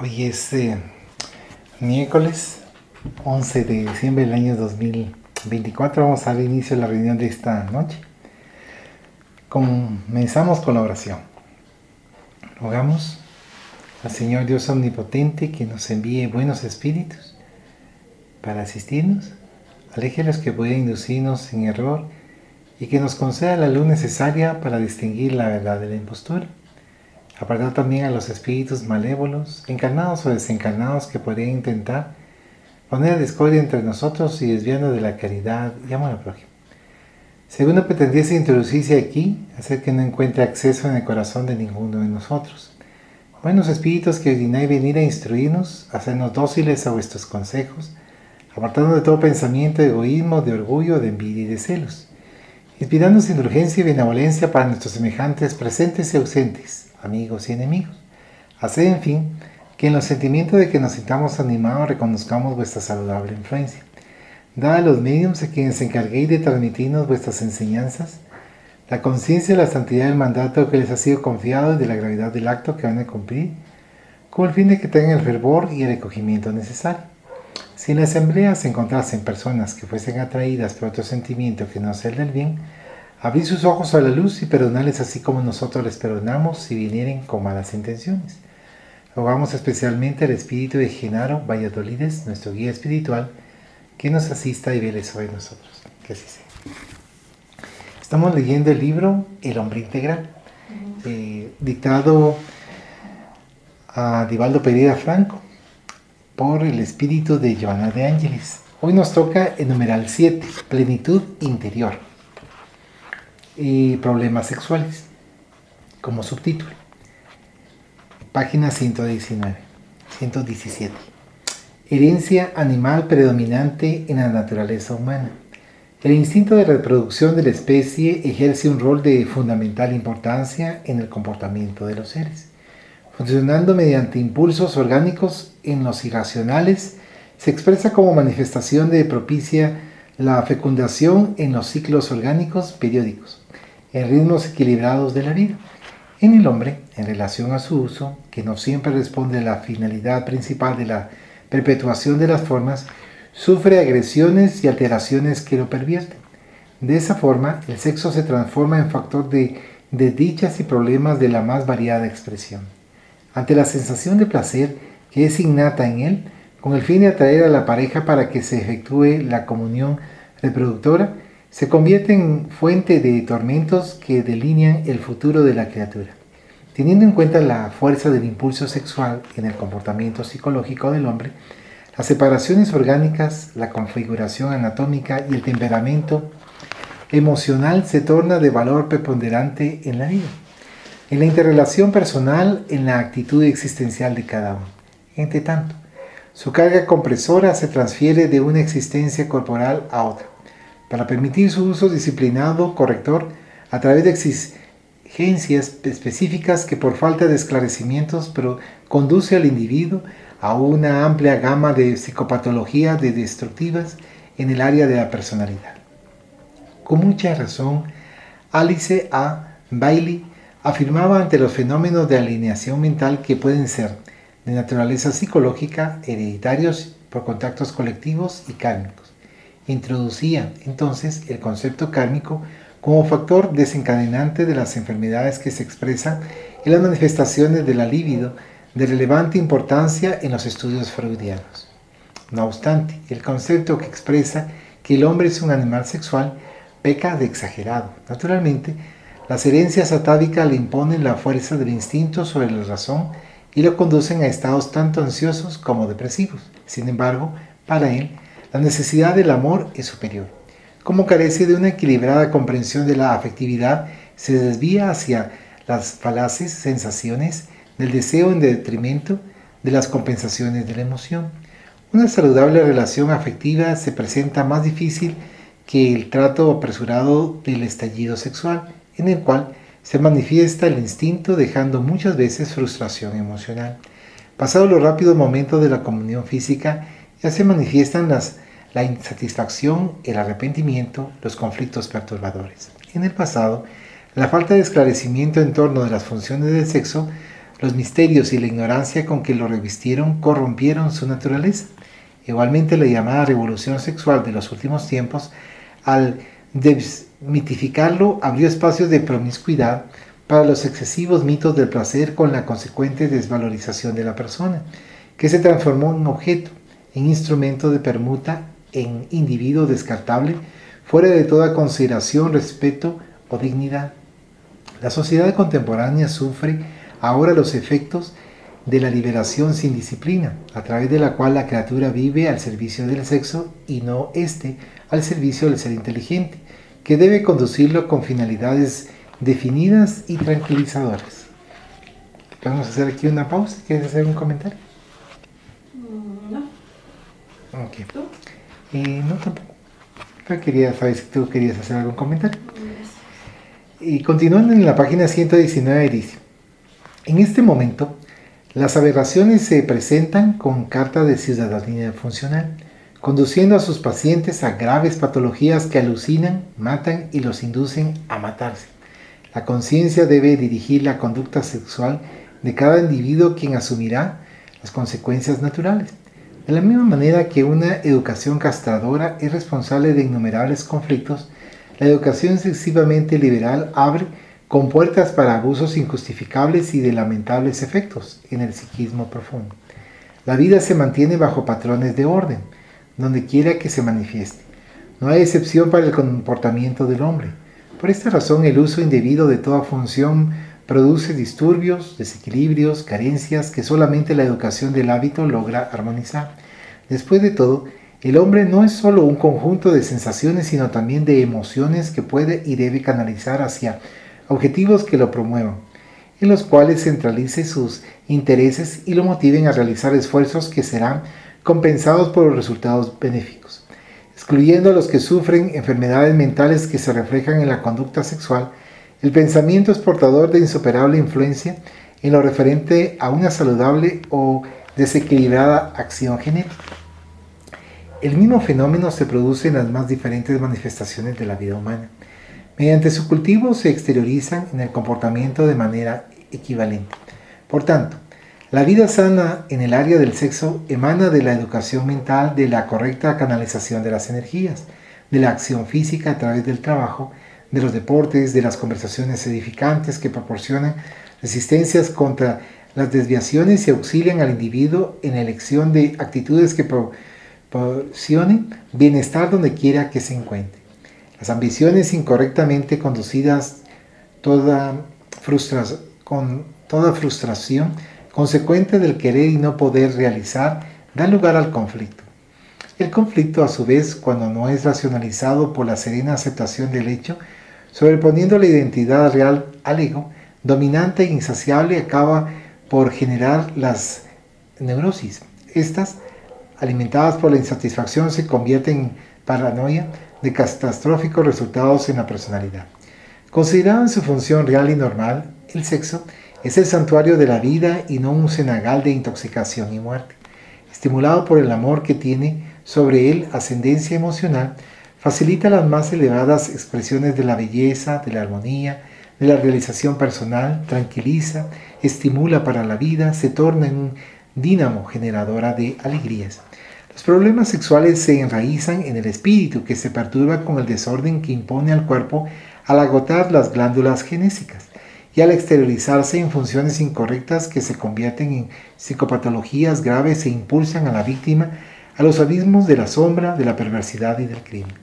Hoy es miércoles 11 de diciembre del año 2024. Vamos a dar inicio a la reunión de esta noche. Comenzamos con la oración. Rogamos al Señor Dios Omnipotente que nos envíe buenos espíritus para asistirnos, aleje a los que pueden inducirnos en error y que nos conceda la luz necesaria para distinguir la verdad de la impostura. Apartar también a los espíritus malévolos, encarnados o desencarnados, que podrían intentar poner discordia entre nosotros y desviarnos de la caridad y amor al prójimo. Si alguno pretendiese introducirse aquí, hacer que no encuentre acceso en el corazón de ninguno de nosotros. Buenos espíritus que ordináis venir a instruirnos, hacernos dóciles a vuestros consejos, apartando de todo pensamiento de egoísmo, de orgullo, de envidia y de celos, inspirándonos indulgencia y benevolencia para nuestros semejantes presentes y ausentes, amigos y enemigos. Haced, en fin, que en los sentimientos de que nos sintamos animados reconozcamos vuestra saludable influencia. Dad a los mediums a quienes encarguéis de transmitirnos vuestras enseñanzas la conciencia de la santidad del mandato que les ha sido confiado y de la gravedad del acto que van a cumplir, con el fin de que tengan el fervor y el recogimiento necesario. Si en la asamblea se encontrasen personas que fuesen atraídas por otro sentimiento que no sea el del bien, abrid sus ojos a la luz y perdonarles así como nosotros les perdonamos si vinieren con malas intenciones. Rogamos especialmente al espíritu de Genaro Valladolides, nuestro guía espiritual, que nos asista y vele sobre nosotros. Que así sea. Estamos leyendo el libro El Hombre Integral, dictado a Divaldo Pereira Franco por el espíritu de Joana de Ángeles. Hoy nos toca el numeral 7, plenitud interior y problemas sexuales, como subtítulo. Página 117. Herencia animal predominante en la naturaleza humana. El instinto de reproducción de la especie ejerce un rol de fundamental importancia en el comportamiento de los seres. Funcionando mediante impulsos orgánicos en los irracionales, se expresa como manifestación de propicia la fecundación en los ciclos orgánicos periódicos, en ritmos equilibrados de la vida. En el hombre, en relación a su uso, que no siempre responde a la finalidad principal de la perpetuación de las formas, sufre agresiones y alteraciones que lo pervierten. De esa forma, el sexo se transforma en factor de desdichas y problemas de la más variada expresión. Ante la sensación de placer que es innata en él, con el fin de atraer a la pareja para que se efectúe la comunión reproductora, se convierte en fuente de tormentos que delinean el futuro de la criatura. Teniendo en cuenta la fuerza del impulso sexual en el comportamiento psicológico del hombre, las separaciones orgánicas, la configuración anatómica y el temperamento emocional se torna de valor preponderante en la vida, en la interrelación personal, en la actitud existencial de cada uno. Entre tanto, su carga compresora se transfiere de una existencia corporal a otra, para permitir su uso disciplinado, corrector, a través de exigencias específicas que por falta de esclarecimientos conduce al individuo a una amplia gama de psicopatologías destructivas en el área de la personalidad. Con mucha razón, Alice A. Bailey afirmaba ante los fenómenos de alineación mental que pueden ser de naturaleza psicológica, hereditarios por contactos colectivos y kármicos. Introducía entonces el concepto kármico como factor desencadenante de las enfermedades que se expresan en las manifestaciones de la libido de relevante importancia en los estudios freudianos. No obstante, el concepto que expresa que el hombre es un animal sexual peca de exagerado. Naturalmente, las herencias atávicas le imponen la fuerza del instinto sobre la razón y lo conducen a estados tanto ansiosos como depresivos. Sin embargo, para él, la necesidad del amor es superior. Como carece de una equilibrada comprensión de la afectividad, se desvía hacia las falaces sensaciones del deseo en detrimento de las compensaciones de la emoción. Una saludable relación afectiva se presenta más difícil que el trato apresurado del estallido sexual, en el cual se manifiesta el instinto dejando muchas veces frustración emocional. Pasado los rápidos momentos de la comunión física, ya se manifiestan la insatisfacción, el arrepentimiento, los conflictos perturbadores. En el pasado, la falta de esclarecimiento en torno de las funciones del sexo Los misterios y la ignorancia con que lo revistieron corrompieron su naturaleza. Igualmente, la llamada revolución sexual de los últimos tiempos, al desmitificarlo, abrió espacios de promiscuidad para los excesivos mitos del placer, con la consecuente desvalorización de la persona, que se transformó en objeto, en instrumento de permuta, en individuo descartable, fuera de toda consideración, respeto o dignidad. La sociedad contemporánea sufre ahora los efectos de la liberación sin disciplina, a través de la cual la criatura vive al servicio del sexo y no éste al servicio del ser inteligente, que debe conducirlo con finalidades definidas y tranquilizadoras. Vamos a hacer aquí una pausa. ¿Quieres hacer un comentario? No. Ok. No, tampoco. Pero quería saber si tú querías hacer algún comentario. Y continuando en la página 119 dice: en este momento, las aberraciones se presentan con carta de ciudadanía funcional, conduciendo a sus pacientes a graves patologías que alucinan, matan y los inducen a matarse. La conciencia debe dirigir la conducta sexual de cada individuo, quien asumirá las consecuencias naturales. De la misma manera que una educación castradora es responsable de innumerables conflictos, la educación excesivamente liberal abre compuertas para abusos injustificables y de lamentables efectos en el psiquismo profundo. La vida se mantiene bajo patrones de orden, donde quiera que se manifieste. No hay excepción para el comportamiento del hombre. Por esta razón, el uso indebido de toda función produce disturbios, desequilibrios, carencias que solamente la educación del hábito logra armonizar. Después de todo, el hombre no es solo un conjunto de sensaciones, sino también de emociones que puede y debe canalizar hacia objetivos que lo promuevan, en los cuales centralice sus intereses y lo motiven a realizar esfuerzos que serán compensados por los resultados benéficos. Excluyendo a los que sufren enfermedades mentales que se reflejan en la conducta sexual, el pensamiento es portador de insuperable influencia en lo referente a una saludable o desequilibrada acción genética. El mismo fenómeno se produce en las más diferentes manifestaciones de la vida humana. Mediante su cultivo se exteriorizan en el comportamiento de manera equivalente. Por tanto, la vida sana en el área del sexo emana de la educación mental, de la correcta canalización de las energías, de la acción física a través del trabajo, de los deportes, de las conversaciones edificantes que proporcionan resistencias contra las desviaciones y auxilian al individuo en la elección de actitudes que proporcionen bienestar donde quiera que se encuentre. Las ambiciones incorrectamente conducidas, con toda frustración consecuente del querer y no poder realizar, dan lugar al conflicto. El conflicto, a su vez, cuando no es racionalizado por la serena aceptación del hecho, sobreponiendo la identidad real al ego, dominante e insaciable, acaba por generar las neurosis. Estas, alimentadas por la insatisfacción, se convierten en paranoia de catastróficos resultados en la personalidad. Considerado en su función real y normal, el sexo es el santuario de la vida y no un cenagal de intoxicación y muerte. Estimulado por el amor que tiene sobre él ascendencia emocional, facilita las más elevadas expresiones de la belleza, de la armonía, de la realización personal, tranquiliza, estimula para la vida, se torna en un dínamo generadora de alegrías. Los problemas sexuales se enraizan en el espíritu, que se perturba con el desorden que impone al cuerpo al agotar las glándulas genésicas y al exteriorizarse en funciones incorrectas que se convierten en psicopatologías graves e impulsan a la víctima a los abismos de la sombra, de la perversidad y del crimen.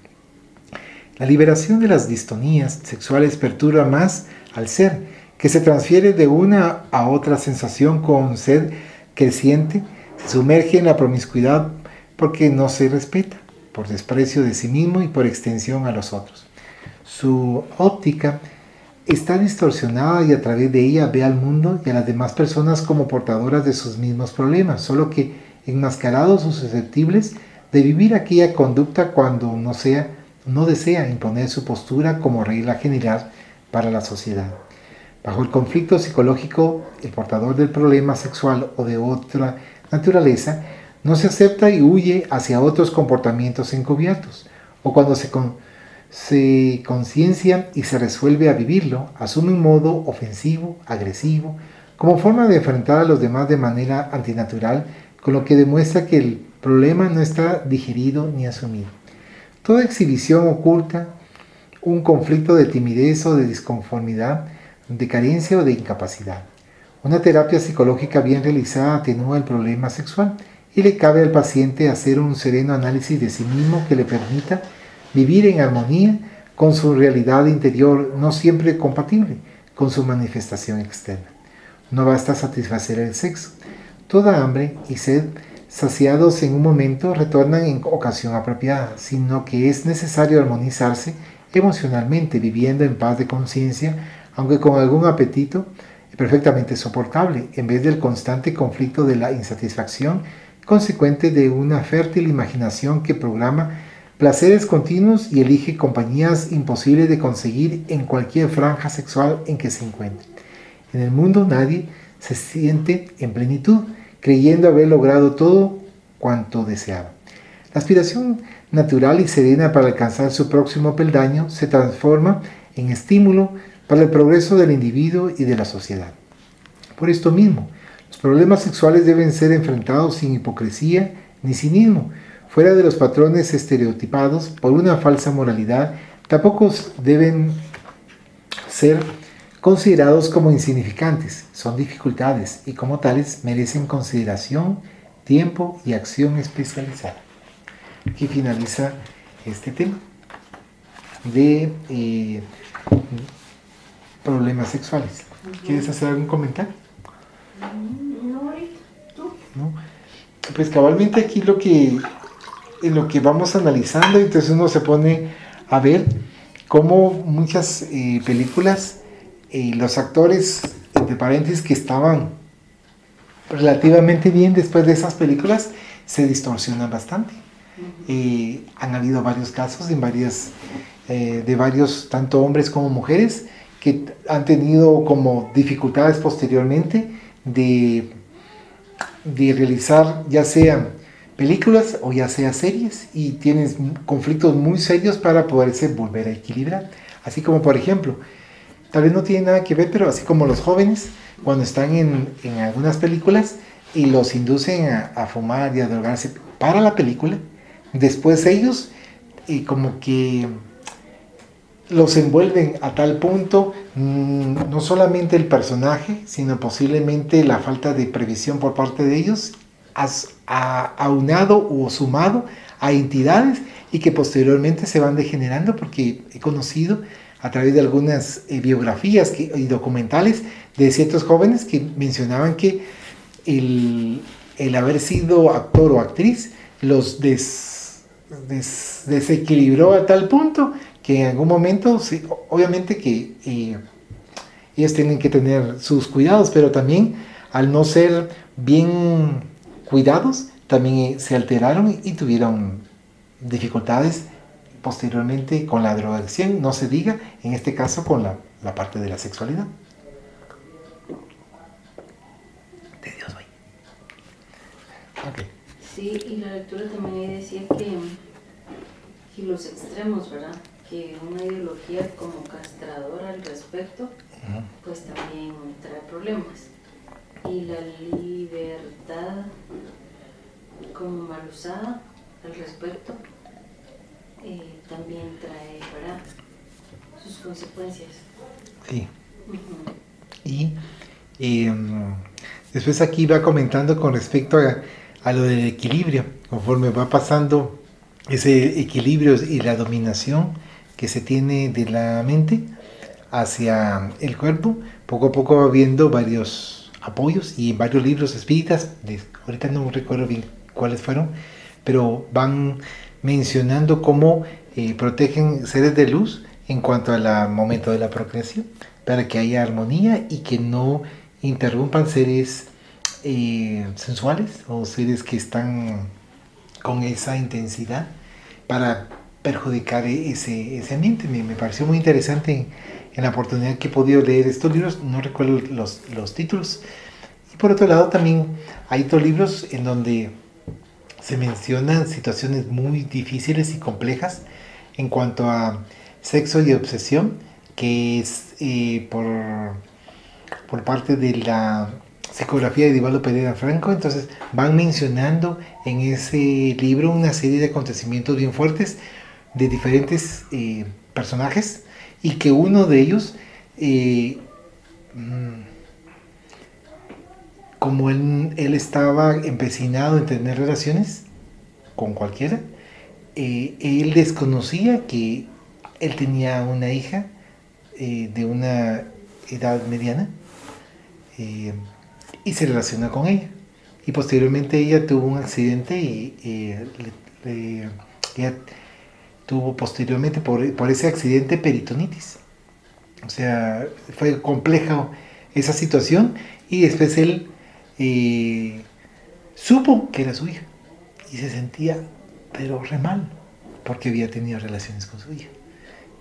La liberación de las distonías sexuales perturba más al ser, que se transfiere de una a otra sensación con sed creciente, se sumerge en la promiscuidad porque no se respeta, por desprecio de sí mismo y por extensión a los otros. Su óptica está distorsionada y a través de ella ve al mundo y a las demás personas como portadoras de sus mismos problemas, solo que enmascarados o susceptibles de vivir aquella conducta cuando no desea imponer su postura como regla general para la sociedad. Bajo el conflicto psicológico, el portador del problema sexual o de otra naturaleza no se acepta y huye hacia otros comportamientos encubiertos, o cuando se conciencia y se resuelve a vivirlo, asume un modo ofensivo, agresivo, como forma de enfrentar a los demás de manera antinatural, con lo que demuestra que el problema no está digerido ni asumido. Toda exhibición oculta un conflicto de timidez o de disconformidad, de carencia o de incapacidad. Una terapia psicológica bien realizada atenúa el problema sexual y le cabe al paciente hacer un sereno análisis de sí mismo que le permita vivir en armonía con su realidad interior, no siempre compatible con su manifestación externa. No basta satisfacer el sexo. Toda hambre y sed, saciados en un momento, retornan en ocasión apropiada, sino que es necesario armonizarse emocionalmente, viviendo en paz de conciencia, aunque con algún apetito perfectamente soportable, en vez del constante conflicto de la insatisfacción consecuente de una fértil imaginación que programa placeres continuos y elige compañías imposibles de conseguir en cualquier franja sexual en que se encuentre. En el mundo nadie se siente en plenitud, creyendo haber logrado todo cuanto deseaba. La aspiración natural y serena para alcanzar su próximo peldaño se transforma en estímulo para el progreso del individuo y de la sociedad. Por esto mismo, los problemas sexuales deben ser enfrentados sin hipocresía ni cinismo, fuera de los patrones estereotipados por una falsa moralidad. Tampoco deben ser considerados como insignificantes, son dificultades y como tales merecen consideración, tiempo y acción especializada. Aquí finaliza este tema de problemas sexuales. ¿Quieres hacer algún comentario? No, ahorita, tú. ¿No? Pues cabalmente aquí en lo que vamos analizando, entonces uno se pone a ver cómo muchas películas, los actores, entre paréntesis, que estaban relativamente bien después de esas películas, se distorsionan bastante. Han habido varios casos de varios, tanto hombres como mujeres, que han tenido como dificultades posteriormente de realizar ya sean películas o ya sea series, y tienes conflictos muy serios para poderse volver a equilibrar. Así como, por ejemplo, tal vez no tiene nada que ver, pero así como los jóvenes cuando están en algunas películas y los inducen a fumar y a drogarse para la película, después ellos como que los envuelven a tal punto, no solamente el personaje, sino posiblemente la falta de previsión por parte de ellos, aunado o sumado a entidades, y que posteriormente se van degenerando, porque he conocido a través de algunas biografías y documentales de ciertos jóvenes que mencionaban que el haber sido actor o actriz los desequilibró a tal punto que en algún momento, sí, obviamente que ellos tienen que tener sus cuidados, pero también al no ser bien cuidados, también se alteraron y tuvieron dificultades posteriormente con la drogadicción, no se diga, en este caso con la parte de la sexualidad. De Dios, güey. Okay. Sí, y la lectura también decía que los extremos, ¿verdad? Que una ideología como castradora al respecto, pues también trae problemas. Y la libertad como mal usada al respecto también trae, ¿verdad?, sus consecuencias. Sí. Y después aquí va comentando con respecto a lo del equilibrio, conforme va pasando ese equilibrio y la dominación que se tiene de la mente hacia el cuerpo, poco a poco va viendo varios apoyos y varios libros espíritas, ahorita no recuerdo bien cuáles fueron, pero van mencionando cómo protegen seres de luz en cuanto al momento de la procreación, para que haya armonía y que no interrumpan seres sensuales o seres que están con esa intensidad para perjudicar ese ambiente. Me pareció muy interesante en la oportunidad que he podido leer estos libros, no recuerdo los títulos. Y por otro lado también hay otros libros en donde se mencionan situaciones muy difíciles y complejas en cuanto a sexo y obsesión, que es por por parte de la psicografía de Divaldo Pereira Franco. Entonces van mencionando en ese libro una serie de acontecimientos bien fuertes de diferentes personajes, y que uno de ellos, como él estaba empecinado en tener relaciones con cualquiera, él desconocía que él tenía una hija de una edad mediana, y se relacionó con ella. Y posteriormente ella tuvo un accidente y ella tuvo posteriormente por ese accidente peritonitis. O sea, fue compleja esa situación, y después él supo que era su hija y se sentía pero re mal porque había tenido relaciones con su hija.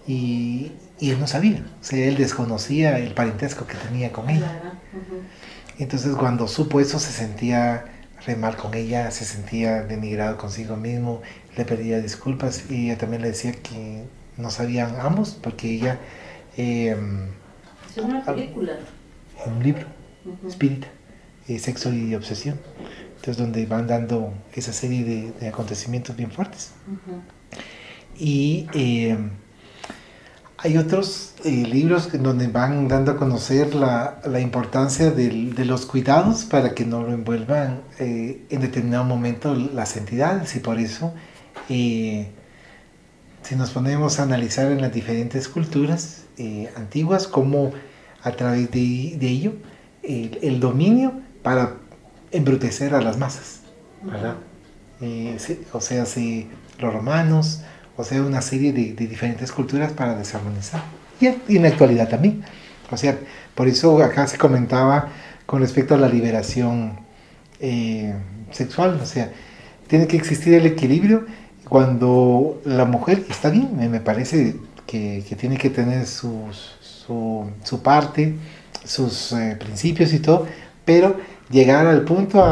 Y él no sabía, o sea, él desconocía el parentesco que tenía con ella. Entonces cuando supo eso se sentía re mal con ella, se sentía denigrado consigo mismo, le pedía disculpas, y ella también le decía que no sabían ambos, porque ella... Es una película. En un libro, Espírita, Sexo y Obsesión. Entonces donde van dando esa serie de acontecimientos bien fuertes. Y hay otros libros donde van dando a conocer la importancia de los cuidados para que no lo envuelvan en determinado momento las entidades. Y por eso, si nos ponemos a analizar en las diferentes culturas antiguas, cómo a través de ello el dominio para embrutecer a las masas, ¿verdad? O sea, los romanos, o sea, una serie de diferentes culturas para desarmonizar. Y en la actualidad también. O sea, por eso acá se comentaba con respecto a la liberación sexual. O sea, tiene que existir el equilibrio cuando la mujer, está bien, me parece que tiene que tener su parte, sus principios y todo, pero llegar al punto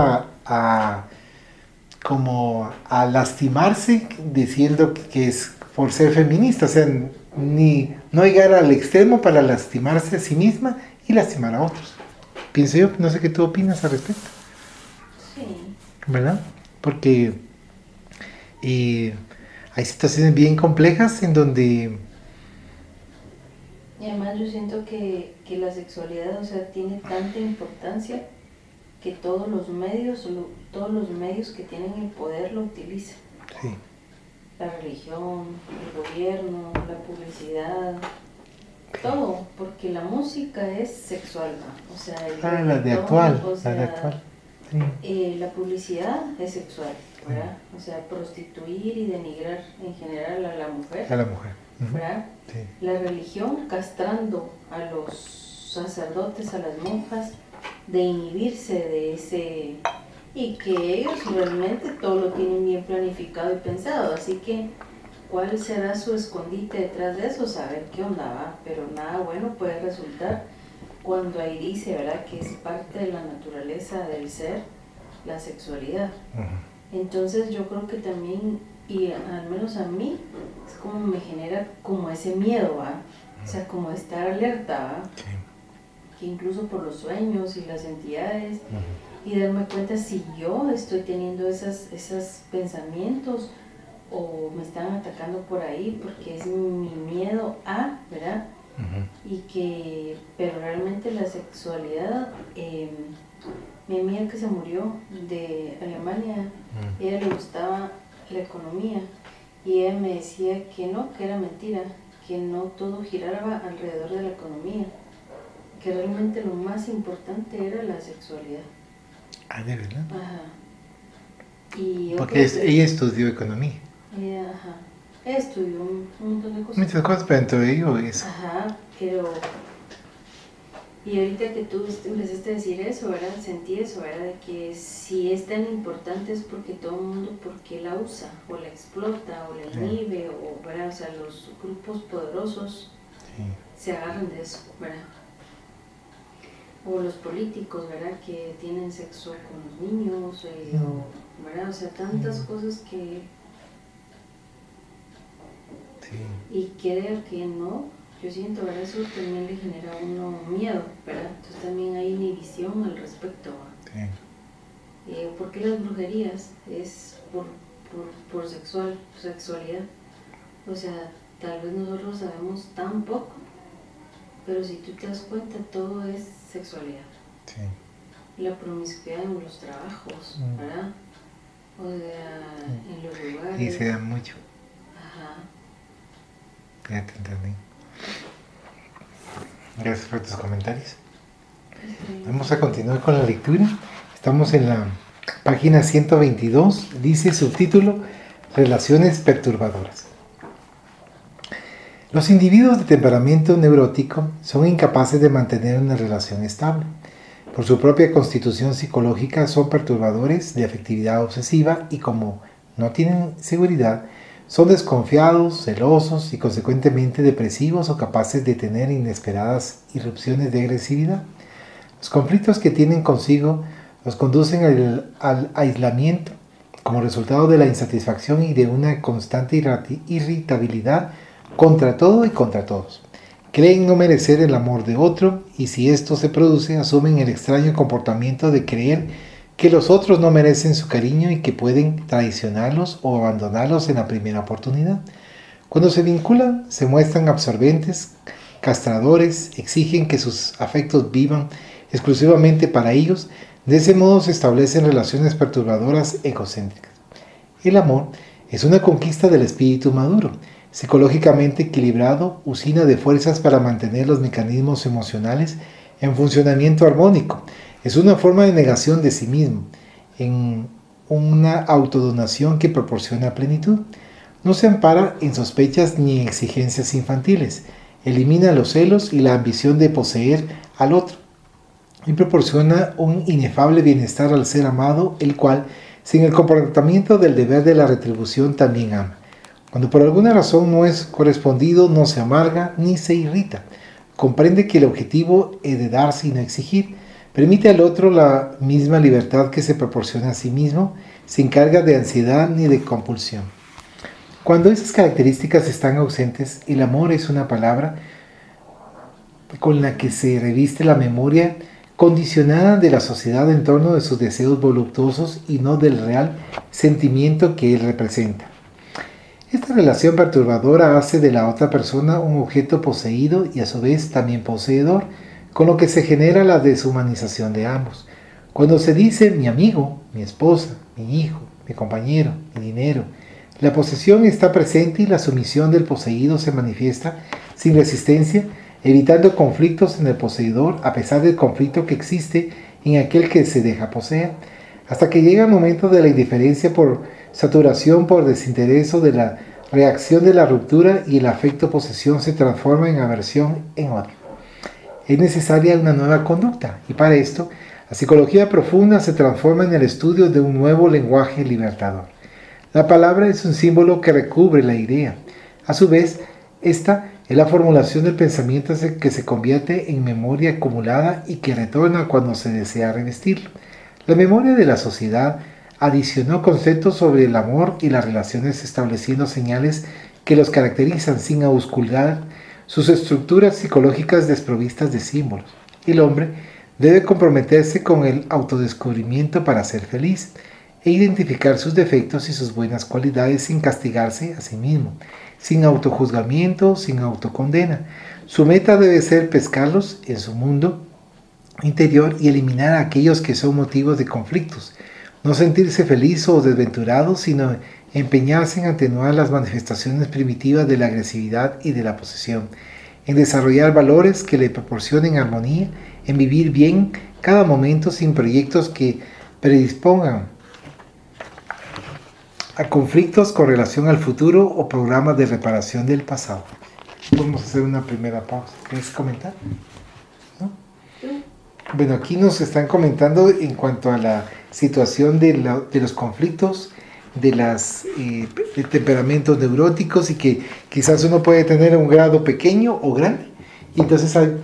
como a lastimarse diciendo que es por ser feminista, o sea, no llegar al extremo para lastimarse a sí misma y lastimar a otros. Pienso yo, no sé qué tú opinas al respecto. Sí. ¿Verdad? Porque hay situaciones bien complejas en donde... Y además yo siento que la sexualidad, o sea, tiene tanta importancia que todos los medios que tienen el poder lo utilizan. Sí. La religión, el gobierno, la publicidad, todo, porque la música es sexual, ¿no? O sea, la de actual, o sea, la de actual. Sí. La publicidad es sexual, ¿verdad? O sea, prostituir y denigrar en general a la mujer. A la mujer. ¿Verdad? Sí. La religión castrando a los sacerdotes, a las monjas, de inhibirse de ese... Y que ellos realmente todo lo tienen bien planificado y pensado, así que ¿cuál será su escondite detrás de eso? Saber qué onda va, pero nada bueno puede resultar cuando ahí dice, ¿verdad?, que es parte de la naturaleza del ser, la sexualidad. Entonces yo creo que también, y al menos a mí, es como me genera como ese miedo, ¿va? O sea, como estar alerta, ¿va? Sí. Que incluso por los sueños y las entidades, y darme cuenta si yo estoy teniendo esos pensamientos o me están atacando por ahí, porque es mi miedo a, ¿verdad? Y que, pero realmente la sexualidad, mi amiga que se murió de Alemania, a ella le gustaba la economía y ella me decía que no, que era mentira, que no todo giraba alrededor de la economía, que realmente lo más importante era la sexualidad. Ah, ¿de verdad? Ajá. Y porque ella estudió economía. Ajá. Ella estudió un montón de cosas. Muchas cosas, pero entre ello eso. Ajá, pero... Y ahorita que tú empezaste a decir eso, ¿verdad? Sentí eso, ¿verdad? De que si es tan importante es porque todo el mundo, porque la usa, o la explota, o la inhibe, o, ¿verdad? O sea, los grupos poderosos se agarran de eso, ¿verdad? O los políticos, ¿verdad? Que tienen sexo con los niños, o, ¿verdad? O sea, tantas cosas que... Y creo que no, yo siento, ¿verdad? Eso también le genera a uno miedo, ¿verdad? Entonces también hay inhibición al respecto, ¿verdad? Sí. ¿Por qué las brujerías? Es por sexualidad. O sea, tal vez nosotros sabemos tan poco, pero si tú te das cuenta, todo es sexualidad. Sí. La promiscuidad en los trabajos, ¿verdad? O sea, en los lugares. Y se da mucho. Ajá. Ya te entendí. Gracias por tus comentarios. Sí. Vamos a continuar con la lectura. Estamos en la página 122. Dice subtítulo: Relaciones perturbadoras. Los individuos de temperamento neurótico son incapaces de mantener una relación estable. Por su propia constitución psicológica son perturbadores de afectividad obsesiva y como no tienen seguridad, son desconfiados, celosos y consecuentemente depresivos o capaces de tener inesperadas irrupciones de agresividad. Los conflictos que tienen consigo los conducen al aislamiento como resultado de la insatisfacción y de una constante irritabilidad contra todo y contra todos. Creen no merecer el amor de otro y si esto se produce asumen el extraño comportamiento de creer que los otros no merecen su cariño y que pueden traicionarlos o abandonarlos en la primera oportunidad. Cuando se vinculan, se muestran absorbentes, castradores, exigen que sus afectos vivan exclusivamente para ellos. De ese modo se establecen relaciones perturbadoras egocéntricas. El amor es una conquista del espíritu maduro, psicológicamente equilibrado, usina de fuerzas para mantener los mecanismos emocionales en funcionamiento armónico. Es una forma de negación de sí mismo, en una autodonación que proporciona plenitud. No se ampara en sospechas ni en exigencias infantiles. Elimina los celos y la ambición de poseer al otro. Y proporciona un inefable bienestar al ser amado, el cual, sin el comportamiento del deber de la retribución, también ama. Cuando por alguna razón no es correspondido, no se amarga ni se irrita. Comprende que el objetivo es de darse y no exigir. Permite al otro la misma libertad que se proporciona a sí mismo, sin carga de ansiedad ni de compulsión. Cuando esas características están ausentes, el amor es una palabra con la que se reviste la memoria condicionada de la sociedad en torno de sus deseos voluptuosos y no del real sentimiento que él representa. Esta relación perturbadora hace de la otra persona un objeto poseído y a su vez también poseedor, con lo que se genera la deshumanización de ambos. Cuando se dice mi amigo, mi esposa, mi hijo, mi compañero, mi dinero, la posesión está presente y la sumisión del poseído se manifiesta sin resistencia, evitando conflictos en el poseedor a pesar del conflicto que existe en aquel que se deja poseer, hasta que llega el momento de la indiferencia por saturación, por desinterés o de la reacción de la ruptura y el afecto posesión se transforma en aversión, en odio. Es necesaria una nueva conducta y para esto la psicología profunda se transforma en el estudio de un nuevo lenguaje libertador. La palabra es un símbolo que recubre la idea. A su vez, esta es la formulación del pensamiento que se convierte en memoria acumulada y que retorna cuando se desea revestirlo. La memoria de la sociedad adicionó conceptos sobre el amor y las relaciones estableciendo señales que los caracterizan sin auscultar sus estructuras psicológicas desprovistas de símbolos. El hombre debe comprometerse con el autodescubrimiento para ser feliz e identificar sus defectos y sus buenas cualidades sin castigarse a sí mismo, sin autojuzgamiento, sin autocondena. Su meta debe ser pescarlos en su mundo interior y eliminar a aquellos que son motivos de conflictos. No sentirse feliz o desventurado, sino empeñarse en atenuar las manifestaciones primitivas de la agresividad y de la posesión, en desarrollar valores que le proporcionen armonía, en vivir bien cada momento sin proyectos que predispongan a conflictos con relación al futuro o programas de reparación del pasado. Vamos a hacer una primera pausa. ¿Quieres comentar? ¿No? Bueno, aquí nos están comentando en cuanto a la situación de los conflictos, de temperamentos neuróticos y que quizás uno puede tener un grado pequeño o grande. Y entonces hay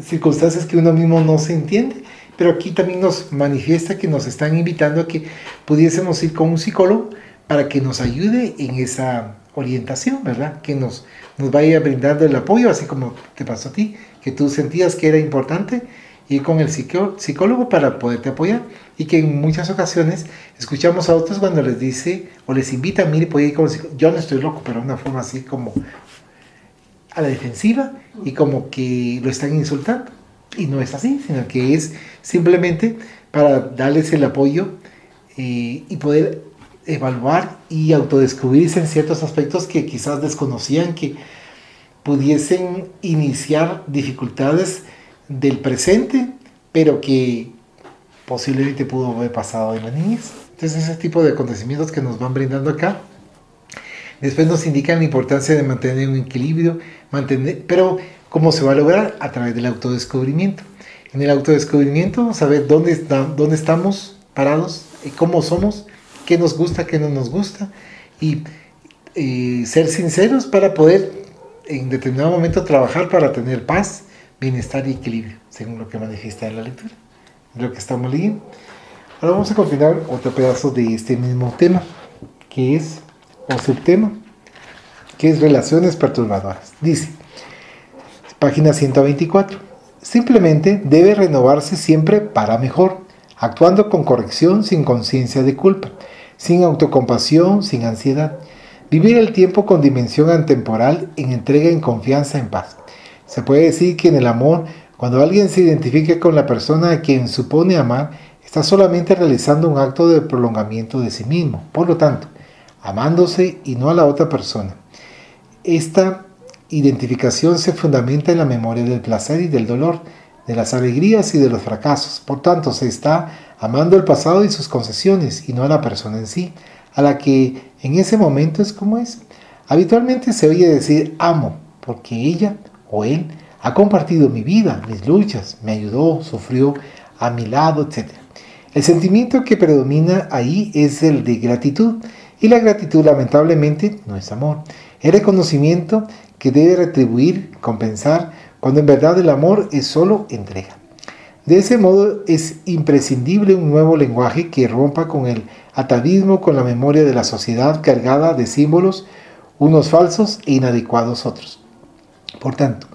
circunstancias que uno mismo no se entiende. Pero aquí también nos manifiesta que nos están invitando a que pudiésemos ir con un psicólogo para que nos ayude en esa orientación, ¿verdad? Que nos vaya brindando el apoyo, así como te pasó a ti, que tú sentías que era importante ir con el psicólogo para poderte apoyar, y que en muchas ocasiones escuchamos a otros cuando les dice o les invita, mire, puede ir con el psicólogo. Yo no estoy loco, pero de una forma así como a la defensiva y como que lo están insultando. Y no es así, sino que es simplemente para darles el apoyo y poder evaluar y autodescubrirse en ciertos aspectos que quizás desconocían, que pudiesen iniciar dificultades del presente, pero que posiblemente pudo haber pasado en la niñez. Entonces ese tipo de acontecimientos que nos van brindando acá, después nos indican la importancia de mantener un equilibrio, pero ¿cómo se va a lograr? A través del autodescubrimiento. En el autodescubrimiento, saber dónde estamos parados, cómo somos, qué nos gusta, qué no nos gusta, y ser sinceros para poder en determinado momento trabajar para tener paz, bienestar y equilibrio, según lo que manifiesta en la lectura, lo que estamos leyendo. Ahora vamos a continuar otro pedazo de este mismo tema, que es, o subtema, que es relaciones perturbadoras. Dice, página 124, simplemente debe renovarse siempre para mejor, actuando con corrección sin conciencia de culpa, sin autocompasión, sin ansiedad. Vivir el tiempo con dimensión atemporal, en entrega, en confianza, en paz. Se puede decir que en el amor, cuando alguien se identifica con la persona a quien supone amar, está solamente realizando un acto de prolongamiento de sí mismo. Por lo tanto, amándose y no a la otra persona. Esta identificación se fundamenta en la memoria del placer y del dolor, de las alegrías y de los fracasos. Por tanto, se está amando el pasado y sus concesiones, y no a la persona en sí, a la que en ese momento es como es. Habitualmente se oye decir amo, porque ella o él ha compartido mi vida, mis luchas, me ayudó, sufrió a mi lado, etc. El sentimiento que predomina ahí es el de gratitud, y la gratitud lamentablemente no es amor. Es reconocimiento que debe retribuir, compensar, cuando en verdad el amor es solo entrega. De ese modo es imprescindible un nuevo lenguaje que rompa con el atavismo, con la memoria de la sociedad cargada de símbolos, unos falsos e inadecuados otros. Por tanto,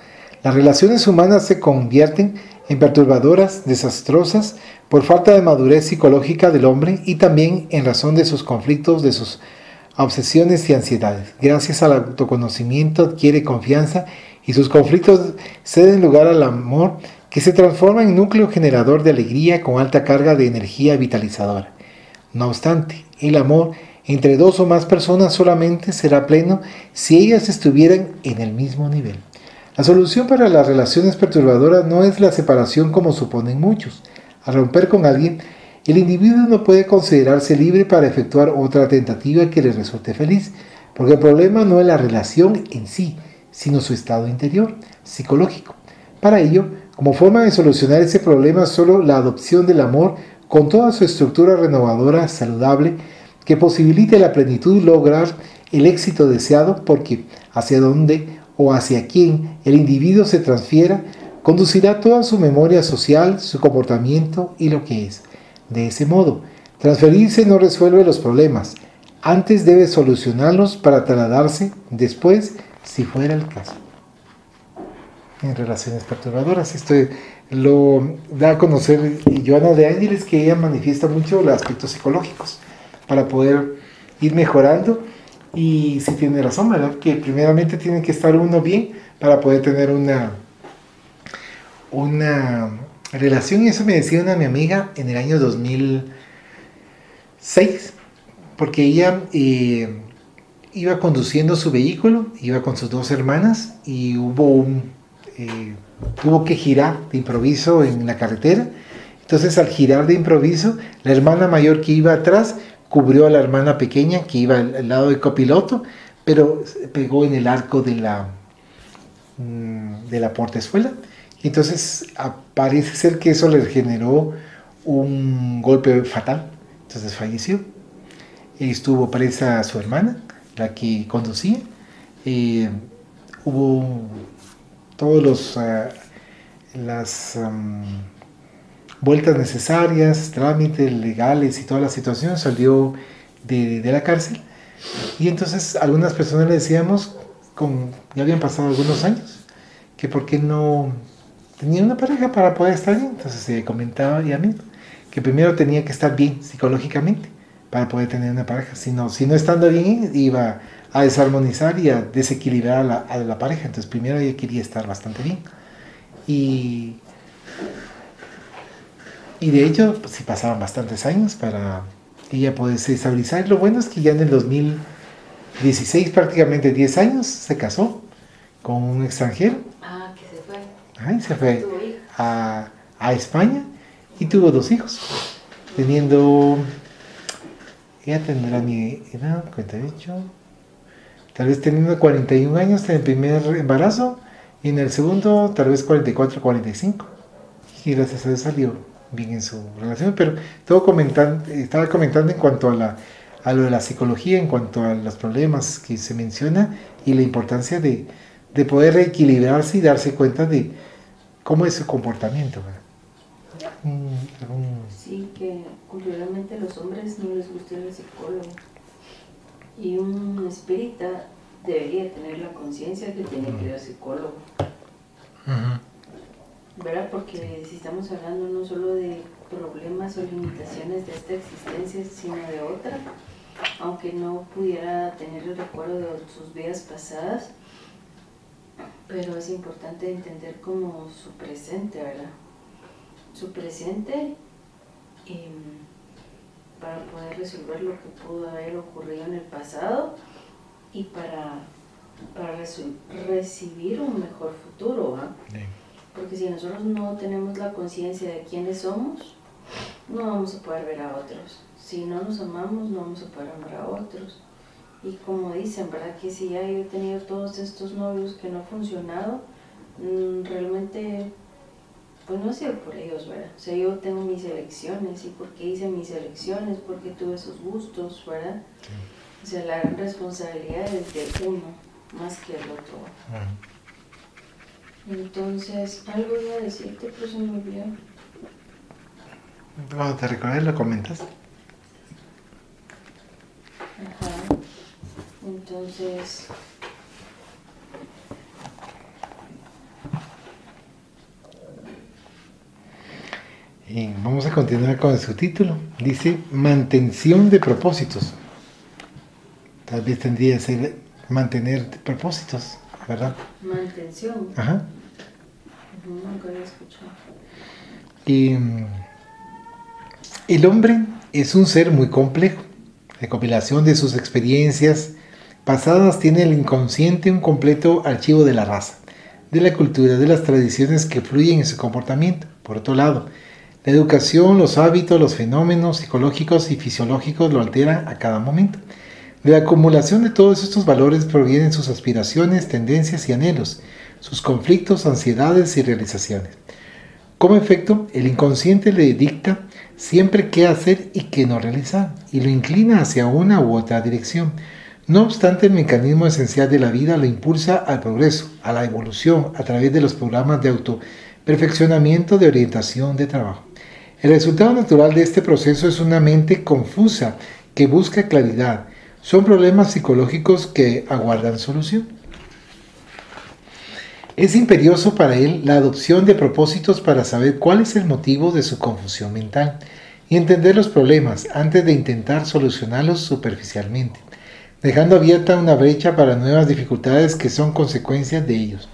las relaciones humanas se convierten en perturbadoras, desastrosas, por falta de madurez psicológica del hombre y también en razón de sus conflictos, de sus obsesiones y ansiedades. Gracias al autoconocimiento adquiere confianza y sus conflictos ceden lugar al amor, que se transforma en núcleo generador de alegría con alta carga de energía vitalizadora. No obstante, el amor entre dos o más personas solamente será pleno si ellas estuvieran en el mismo nivel. La solución para las relaciones perturbadoras no es la separación como suponen muchos. Al romper con alguien, el individuo no puede considerarse libre para efectuar otra tentativa que le resulte feliz, porque el problema no es la relación en sí, sino su estado interior, psicológico. Para ello, como forma de solucionar ese problema, solo la adopción del amor con toda su estructura renovadora, saludable, que posibilite la plenitud, lograr el éxito deseado, porque hacia dónde o hacia quién el individuo se transfiera, conducirá toda su memoria social, su comportamiento y lo que es. De ese modo, transferirse no resuelve los problemas, antes debe solucionarlos para trasladarse después, si fuera el caso. En relaciones perturbadoras, esto lo da a conocer Joana de Ángeles, que ella manifiesta mucho los aspectos psicológicos para poder ir mejorando. Y sí tiene razón, ¿verdad? Que primeramente tiene que estar uno bien para poder tener una relación. Y eso me decía mi amiga en el año 2006, porque ella iba conduciendo su vehículo, iba con sus dos hermanas y tuvo que girar de improviso en la carretera. Entonces, al girar de improviso, la hermana mayor que iba atrás cubrió a la hermana pequeña que iba al lado del copiloto, pero pegó en el arco de la portezuela. Entonces parece ser que eso le generó un golpe fatal. Entonces falleció. Estuvo presa su hermana, la que conducía. Hubo todos las vueltas necesarias, trámites legales y toda la situación. Salió de la cárcel, Y entonces algunas personas le decíamos, ya habían pasado algunos años, que por qué no tenía una pareja para poder estar bien. Entonces se comentaba ya mismo que primero tenía que estar bien psicológicamente para poder tener una pareja. Si no estando bien, iba a desarmonizar y a desequilibrar a la pareja. Entonces primero ella quería estar bastante bien. Y de hecho, pues sí pasaban bastantes años para ella poderse estabilizar. Lo bueno es que ya en el 2016, prácticamente 10 años, se casó con un extranjero. Ah, que se fue. Ay, se fue a España y tuvo 2 hijos. Ella tendrá mi edad, 48, tal vez teniendo 41 años en el primer embarazo y en el segundo tal vez 44, 45. Y gracias a Dios salió bien en su relación, pero estaba comentando en cuanto a lo de la psicología, en cuanto a los problemas que se menciona y la importancia de poder reequilibrarse y darse cuenta de cómo es su comportamiento. Sí, que culturalmente a los hombres no les gusta ir al psicólogo. Y un espírita debería tener la conciencia que tiene que ir al psicólogo. ¿Verdad? Porque si estamos hablando no solo de problemas o limitaciones de esta existencia, sino de otra, aunque no pudiera tener el recuerdo de sus vidas pasadas, pero es importante entender como su presente, ¿verdad? Su presente para poder resolver lo que pudo haber ocurrido en el pasado y para recibir un mejor futuro, ¿verdad? Sí. Porque si nosotros no tenemos la conciencia de quiénes somos, no vamos a poder ver a otros. Si no nos amamos, no vamos a poder amar a otros. Y como dicen, ¿verdad? Que si ya yo he tenido todos estos novios que no han funcionado, realmente, pues no ha sido por ellos, ¿verdad? O sea, yo tengo mis elecciones, y ¿por qué hice mis elecciones? Porque tuve esos gustos, ¿verdad? Sí. O sea, la gran responsabilidad es de uno, más que el otro. Entonces, algo iba a decirte, pero se me olvidó. Cuando te recuerdes lo comentas. Ajá. Entonces... Y vamos a continuar con el subtítulo. Dice, mantención de propósitos. Tal vez tendría que ser mantener propósitos, ¿verdad? Mantención. Ajá. Nunca había escuchado. Y el hombre es un ser muy complejo. Recopilación de sus experiencias pasadas tiene el inconsciente un completo archivo de la raza, de la cultura, de las tradiciones que fluyen en su comportamiento. Por otro lado, la educación, los hábitos, los fenómenos psicológicos y fisiológicos lo alteran a cada momento. De la acumulación de todos estos valores provienen sus aspiraciones, tendencias y anhelos, sus conflictos, ansiedades y realizaciones. Como efecto, el inconsciente le dicta siempre qué hacer y qué no realizar, y lo inclina hacia una u otra dirección. No obstante, el mecanismo esencial de la vida lo impulsa al progreso, a la evolución, a través de los programas de autoperfeccionamiento, de orientación, de trabajo. El resultado natural de este proceso es una mente confusa que busca claridad. Son problemas psicológicos que aguardan solución. Es imperioso para él la adopción de propósitos para saber cuál es el motivo de su confusión mental y entender los problemas antes de intentar solucionarlos superficialmente, dejando abierta una brecha para nuevas dificultades que son consecuencias de ellos.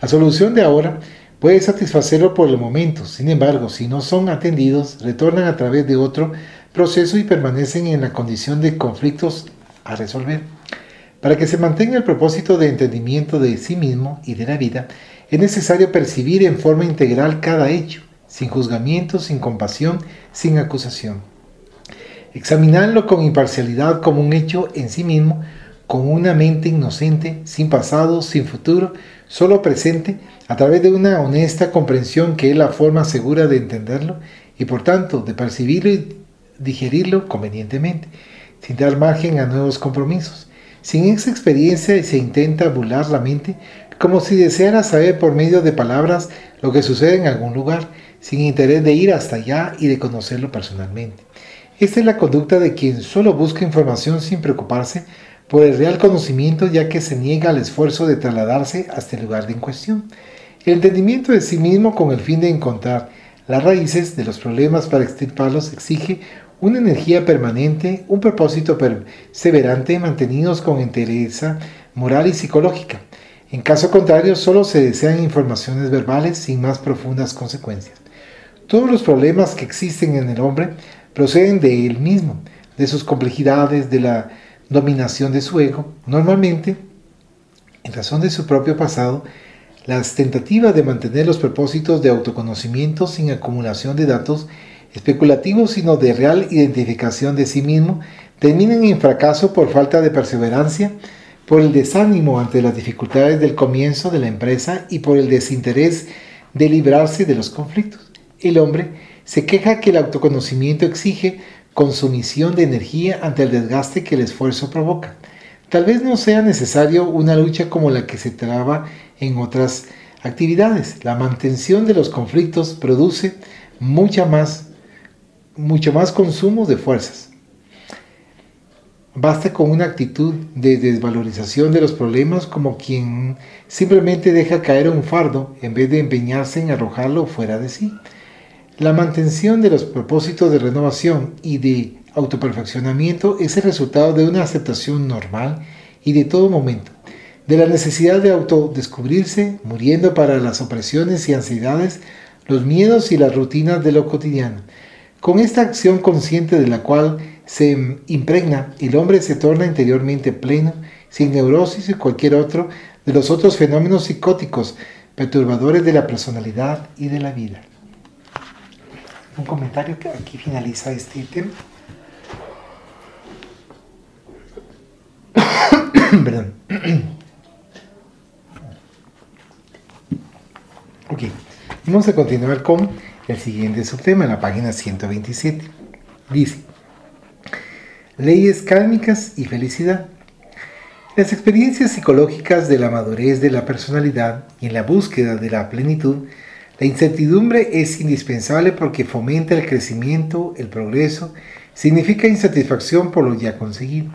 La solución de ahora puede satisfacerlo por el momento, sin embargo, si no son atendidos, retornan a través de otro proceso y permanecen en la condición de conflictos a resolver. Para que se mantenga el propósito de entendimiento de sí mismo y de la vida, es necesario percibir en forma integral cada hecho, sin juzgamiento, sin compasión, sin acusación. Examinarlo con imparcialidad como un hecho en sí mismo, con una mente inocente, sin pasado, sin futuro, solo presente, a través de una honesta comprensión que es la forma segura de entenderlo y por tanto de percibirlo y digerirlo convenientemente, sin dar margen a nuevos compromisos. Sin esa experiencia se intenta burlar la mente como si deseara saber por medio de palabras lo que sucede en algún lugar, sin interés de ir hasta allá y de conocerlo personalmente. Esta es la conducta de quien solo busca información sin preocuparse por el real conocimiento, ya que se niega al esfuerzo de trasladarse hasta el lugar en cuestión. El entendimiento de sí mismo con el fin de encontrar las raíces de los problemas para extirparlos exige una energía permanente, un propósito perseverante, mantenidos con entereza moral y psicológica. En caso contrario, solo se desean informaciones verbales sin más profundas consecuencias. Todos los problemas que existen en el hombre proceden de él mismo, de sus complejidades, de la dominación de su ego. Normalmente, en razón de su propio pasado, las tentativas de mantener los propósitos de autoconocimiento sin acumulación de datos especulativos, sino de real identificación de sí mismo, terminan en fracaso por falta de perseverancia, por el desánimo ante las dificultades del comienzo de la empresa y por el desinterés de librarse de los conflictos. El hombre se queja que el autoconocimiento exige consumición de energía ante el desgaste que el esfuerzo provoca. Tal vez no sea necesario una lucha como la que se traba en otras actividades. La mantención de los conflictos produce mucho más consumo de fuerzas. Basta con una actitud de desvalorización de los problemas, como quien simplemente deja caer un fardo en vez de empeñarse en arrojarlo fuera de sí. La mantención de los propósitos de renovación y de autoperfeccionamiento es el resultado de una aceptación normal y de todo momento, de la necesidad de autodescubrirse, muriendo para las opresiones y ansiedades, los miedos y las rutinas de lo cotidiano. Con esta acción consciente de la cual se impregna, el hombre se torna interiormente pleno, sin neurosis y cualquier otro de los otros fenómenos psicóticos perturbadores de la personalidad y de la vida. Un comentario que aquí finaliza este tema. Perdón. Ok, vamos a continuar con el siguiente subtema en la página 127. Dice: leyes kármicas y felicidad. Las experiencias psicológicas de la madurez de la personalidad y en la búsqueda de la plenitud, la incertidumbre es indispensable porque fomenta el crecimiento, el progreso, significa insatisfacción por lo ya conseguido.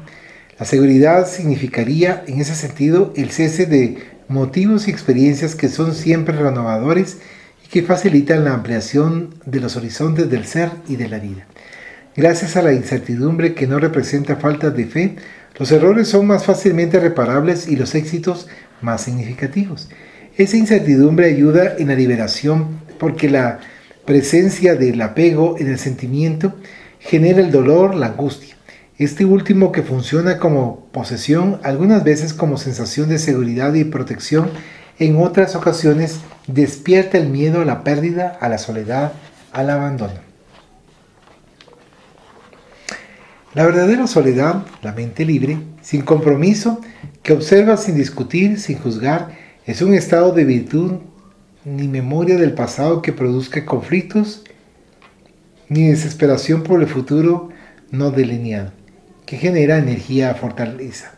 La seguridad significaría, en ese sentido, el cese de motivos y experiencias que son siempre renovadores y que facilitan la ampliación de los horizontes del ser y de la vida. Gracias a la incertidumbre, que no representa falta de fe, los errores son más fácilmente reparables y los éxitos más significativos. Esa incertidumbre ayuda en la liberación porque la presencia del apego en el sentimiento genera el dolor, la angustia. Este último, que funciona como posesión, algunas veces como sensación de seguridad y protección, en otras ocasiones despierta el miedo a la pérdida, a la soledad, al abandono. La verdadera soledad, la mente libre, sin compromiso, que observa sin discutir, sin juzgar, es un estado de virtud, ni memoria del pasado que produzca conflictos, ni desesperación por el futuro no delineado, que genera energía, fortaleza.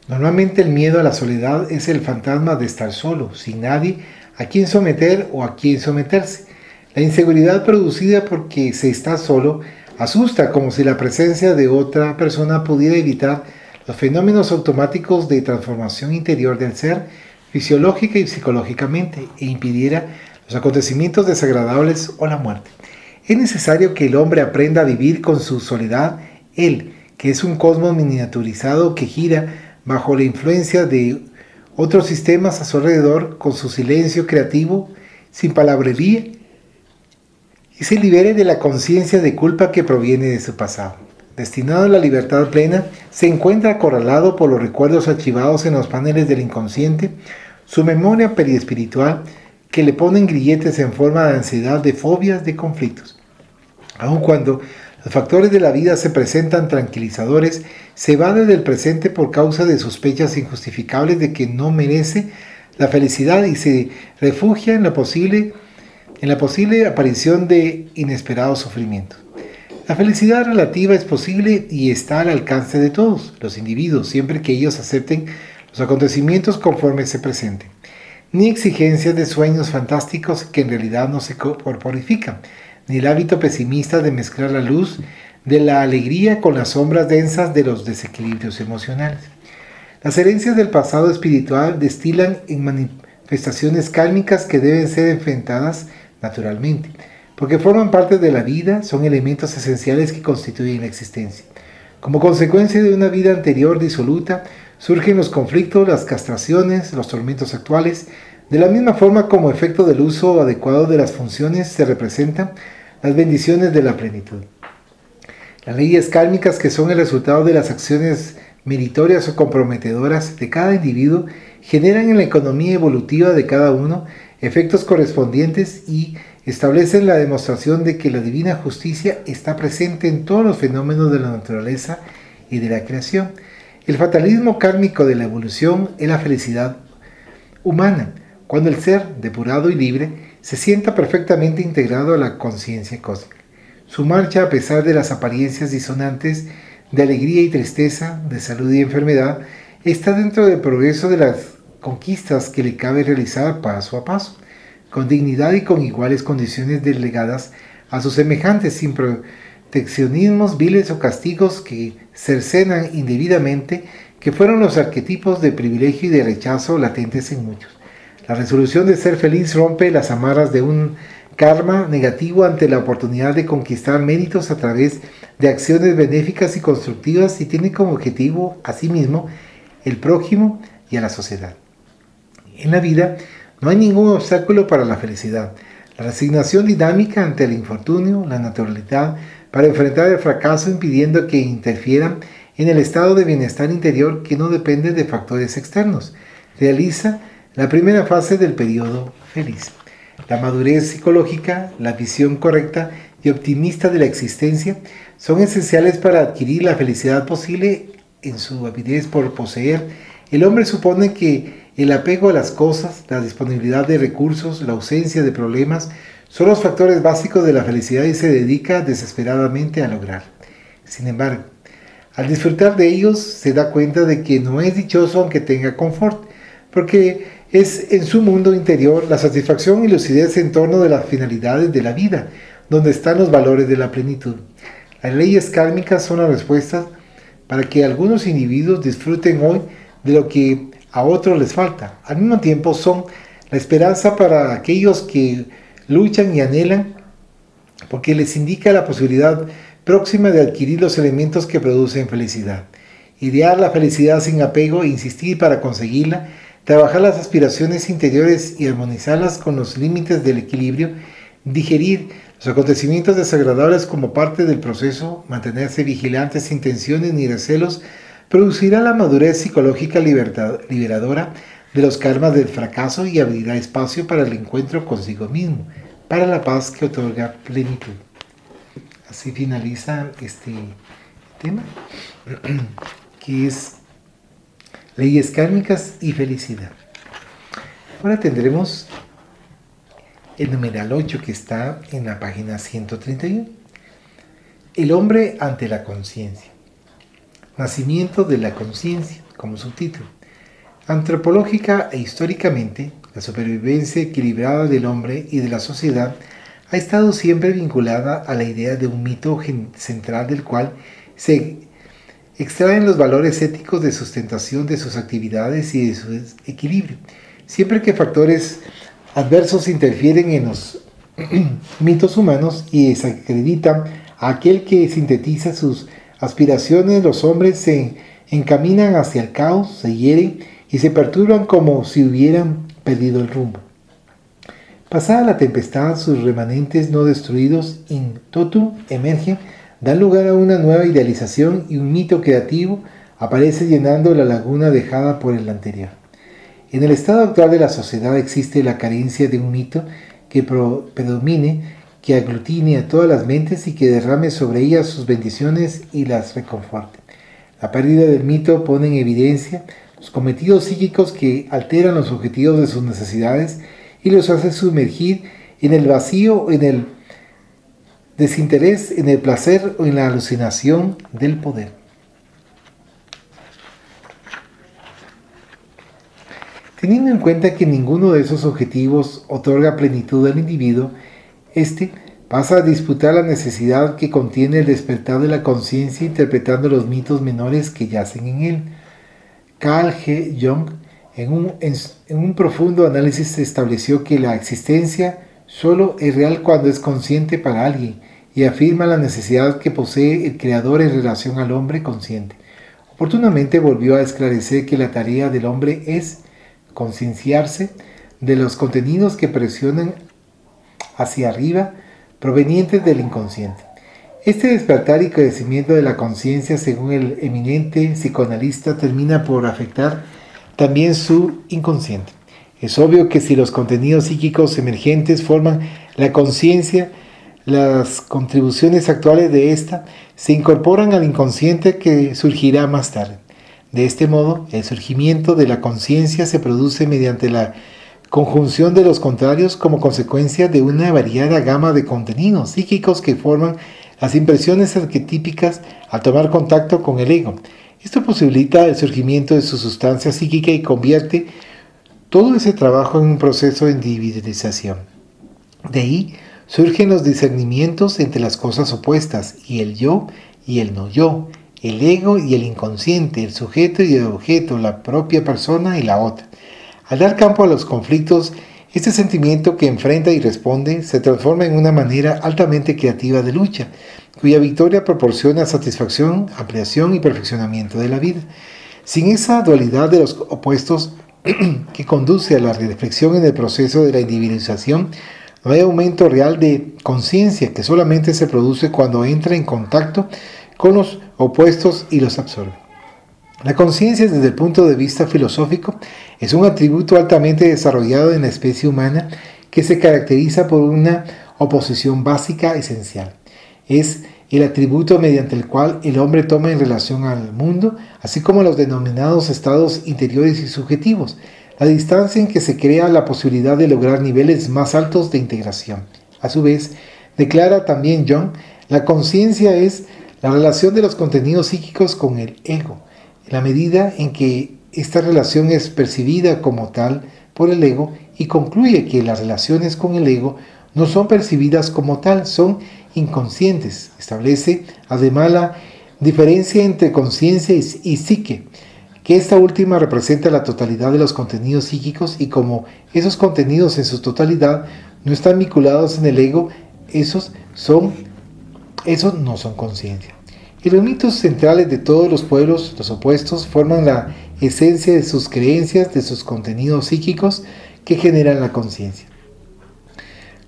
Normalmente el miedo a la soledad es el fantasma de estar solo, sin nadie a quien someter o a quien someterse. La inseguridad producida porque se está solo asusta, como si la presencia de otra persona pudiera evitar los fenómenos automáticos de transformación interior del ser, fisiológica y psicológicamente, e impidiera los acontecimientos desagradables o la muerte. Es necesario que el hombre aprenda a vivir con su soledad, él, que es un cosmos miniaturizado que gira bajo la influencia de otros sistemas a su alrededor, con su silencio creativo, sin palabrería, y se libere de la conciencia de culpa que proviene de su pasado. Destinado a la libertad plena, se encuentra acorralado por los recuerdos archivados en los paneles del inconsciente, su memoria periespiritual, que le ponen grilletes en forma de ansiedad, de fobias, de conflictos. Aun cuando los factores de la vida se presentan tranquilizadores, se va desde el presente por causa de sospechas injustificables de que no merece la felicidad y se refugia en la posible aparición de inesperados sufrimientos. La felicidad relativa es posible y está al alcance de todos los individuos, siempre que ellos acepten los acontecimientos conforme se presenten. Ni exigencias de sueños fantásticos que en realidad no se corporifican, ni el hábito pesimista de mezclar la luz de la alegría con las sombras densas de los desequilibrios emocionales. Las herencias del pasado espiritual destilan en manifestaciones kálmicas que deben ser enfrentadas naturalmente, porque forman parte de la vida, son elementos esenciales que constituyen la existencia. Como consecuencia de una vida anterior disoluta, surgen los conflictos, las castraciones, los tormentos actuales. De la misma forma, como efecto del uso adecuado de las funciones, se representan las bendiciones de la plenitud. Las leyes kálmicas, que son el resultado de las acciones meritorias o comprometedoras de cada individuo, generan en la economía evolutiva de cada uno efectos correspondientes y establecen la demostración de que la divina justicia está presente en todos los fenómenos de la naturaleza y de la creación. El fatalismo kármico de la evolución es la felicidad humana, cuando el ser, depurado y libre, se sienta perfectamente integrado a la conciencia cósmica. Su marcha, a pesar de las apariencias disonantes de alegría y tristeza, de salud y enfermedad, está dentro del progreso de las conquistas que le cabe realizar paso a paso, con dignidad y con iguales condiciones delegadas a sus semejantes, sin proteccionismos viles o castigos que cercenan indebidamente, que fueron los arquetipos de privilegio y de rechazo latentes en muchos. La resolución de ser feliz rompe las amarras de un karma negativo ante la oportunidad de conquistar méritos a través de acciones benéficas y constructivas, y tiene como objetivo a sí mismo, el prójimo y a la sociedad. En la vida no hay ningún obstáculo para la felicidad. La resignación dinámica ante el infortunio, la naturalidad para enfrentar el fracaso impidiendo que interfieran en el estado de bienestar interior que no depende de factores externos, realiza la primera fase del periodo feliz. La madurez psicológica, la visión correcta y optimista de la existencia son esenciales para adquirir la felicidad posible. En su avidez por poseer, el hombre supone que el apego a las cosas, la disponibilidad de recursos, la ausencia de problemas son los factores básicos de la felicidad y se dedica desesperadamente a lograr. Sin embargo, al disfrutar de ellos se da cuenta de que no es dichoso aunque tenga confort, porque es en su mundo interior la satisfacción y lucidez en torno de las finalidades de la vida, donde están los valores de la plenitud. Las leyes kármicas son la respuesta para que algunos individuos disfruten hoy de lo que a otros les falta. Al mismo tiempo son la esperanza para aquellos que luchan y anhelan, porque les indica la posibilidad próxima de adquirir los elementos que producen felicidad. Idear la felicidad sin apego e insistir para conseguirla, trabajar las aspiraciones interiores y armonizarlas con los límites del equilibrio, digerir los acontecimientos desagradables como parte del proceso, mantenerse vigilantes sin tensiones ni recelos, producirá la madurez psicológica liberadora de los karmas del fracaso y abrirá espacio para el encuentro consigo mismo, para la paz que otorga plenitud. Así finaliza este tema, que es leyes kármicas y felicidad. Ahora tendremos el numeral 8 que está en la página 131. El hombre ante la conciencia. Nacimiento de la conciencia, como subtítulo. Antropológica e históricamente, la supervivencia equilibrada del hombre y de la sociedad ha estado siempre vinculada a la idea de un mito central del cual se extraen los valores éticos de sustentación de sus actividades y de su equilibrio. Siempre que factores adversos interfieren en los mitos humanos y desacreditan a aquel que sintetiza sus aspiraciones, los hombres se encaminan hacia el caos, se hieren y se perturban como si hubieran perdido el rumbo. Pasada la tempestad, sus remanentes no destruidos in totum emergen, dan lugar a una nueva idealización y un mito creativo aparece llenando la laguna dejada por el anterior. En el estado actual de la sociedad existe la carencia de un mito que predomine, que aglutine a todas las mentes y que derrame sobre ellas sus bendiciones y las reconforte. La pérdida del mito pone en evidencia los cometidos psíquicos que alteran los objetivos de sus necesidades y los hace sumergir en el vacío, en el desinterés, en el placer o en la alucinación del poder. Teniendo en cuenta que ninguno de esos objetivos otorga plenitud al individuo, pasa a disputar la necesidad que contiene el despertar de la conciencia interpretando los mitos menores que yacen en él. Carl G. Jung, en un profundo análisis, estableció que la existencia solo es real cuando es consciente para alguien y afirma la necesidad que posee el Creador en relación al hombre consciente. Oportunamente volvió a esclarecer que la tarea del hombre es concienciarse de los contenidos que presionan hacia arriba provenientes del inconsciente. Este despertar y crecimiento de la conciencia, según el eminente psicoanalista, termina por afectar también su inconsciente. Es obvio que si los contenidos psíquicos emergentes forman la conciencia, las contribuciones actuales de ésta se incorporan al inconsciente que surgirá más tarde. De este modo, el surgimiento de la conciencia se produce mediante la conjunción de los contrarios como consecuencia de una variada gama de contenidos psíquicos que forman las impresiones arquetípicas al tomar contacto con el ego. Esto posibilita el surgimiento de su sustancia psíquica y convierte todo ese trabajo en un proceso de individualización. De ahí surgen los discernimientos entre las cosas opuestas y el yo y el no yo, el ego y el inconsciente, el sujeto y el objeto, la propia persona y la otra. Al dar campo a los conflictos, este sentimiento que enfrenta y responde se transforma en una manera altamente creativa de lucha, cuya victoria proporciona satisfacción, ampliación y perfeccionamiento de la vida. Sin esa dualidad de los opuestos que conduce a la reflexión en el proceso de la individualización, no hay aumento real de conciencia, que solamente se produce cuando entra en contacto con los opuestos y los absorbe. La conciencia, desde el punto de vista filosófico, es un atributo altamente desarrollado en la especie humana que se caracteriza por una oposición básica esencial. Es el atributo mediante el cual el hombre toma en relación al mundo, así como los denominados estados interiores y subjetivos, la distancia en que se crea la posibilidad de lograr niveles más altos de integración. A su vez, declara también Jung, la conciencia es la relación de los contenidos psíquicos con el ego, en la medida en que esta relación es percibida como tal por el ego, y concluye que las relaciones con el ego no son percibidas como tal, son inconscientes. Establece además la diferencia entre conciencia y psique, que esta última representa la totalidad de los contenidos psíquicos, y como esos contenidos en su totalidad no están vinculados en el ego, esos no son conciencia. Y los mitos centrales de todos los pueblos, los opuestos, forman la esencia de sus creencias, de sus contenidos psíquicos que generan la conciencia.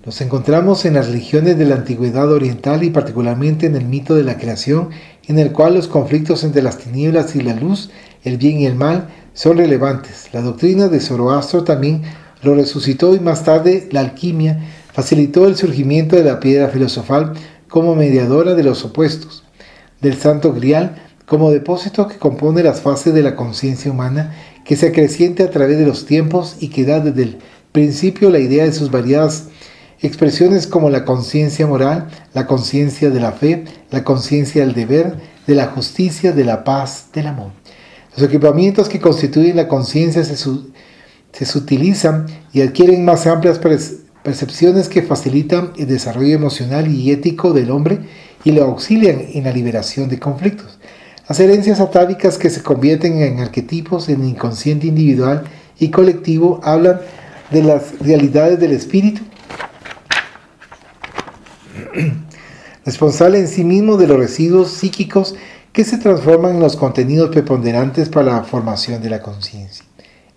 Los encontramos en las religiones de la antigüedad oriental y particularmente en el mito de la creación, en el cual los conflictos entre las tinieblas y la luz, el bien y el mal, son relevantes. La doctrina de Zoroastro también lo resucitó, y más tarde la alquimia facilitó el surgimiento de la piedra filosofal como mediadora de los opuestos, del Santo Grial como depósito que compone las fases de la conciencia humana, que se acrecienta a través de los tiempos y que da desde el principio la idea de sus variadas expresiones como la conciencia moral, la conciencia de la fe, la conciencia del deber, de la justicia, de la paz, del amor. Los equipamientos que constituyen la conciencia se sutilizan y adquieren más amplias percepciones que facilitan el desarrollo emocional y ético del hombre y lo auxilian en la liberación de conflictos. Las herencias atávicas que se convierten en arquetipos en el inconsciente individual y colectivo hablan de las realidades del espíritu, responsable en sí mismo de los residuos psíquicos que se transforman en los contenidos preponderantes para la formación de la conciencia.